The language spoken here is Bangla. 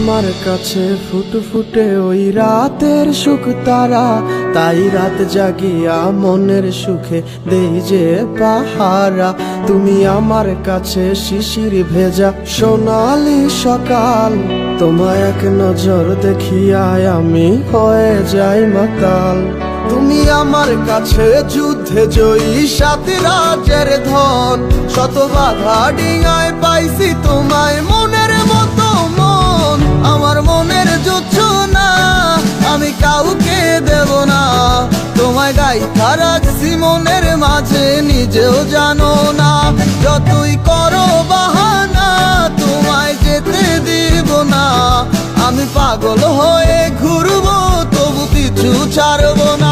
আমার কাছে ফুটফুটে ওই রাতের সুখ তারা, তাই রাত জাগিয়া মনের সুখে দেই যে পাহারা। তুমি আমার কাছে শিশির ভেজা সোনালি সকাল, তোমায় এক নজর দেখিয়ায় আমি হয়ে যাই মাতাল। তুমি আমার কাছে যুদ্ধে জয়ী সাত রাজের ধন, শত বাধা ডিঙায় পাইছি তোমায় মনের মতো মন। আমার মনের জোছনা আমি কাউকে দেব না, তোমায় গাইথা রাখছি মনের মাঝে নিজেও জানো না। যতই করো বাহানা তোমায় যেতে দিব না, আমি পাগল হয়ে ঘুরবো তবু পিছু ছাড়বো না।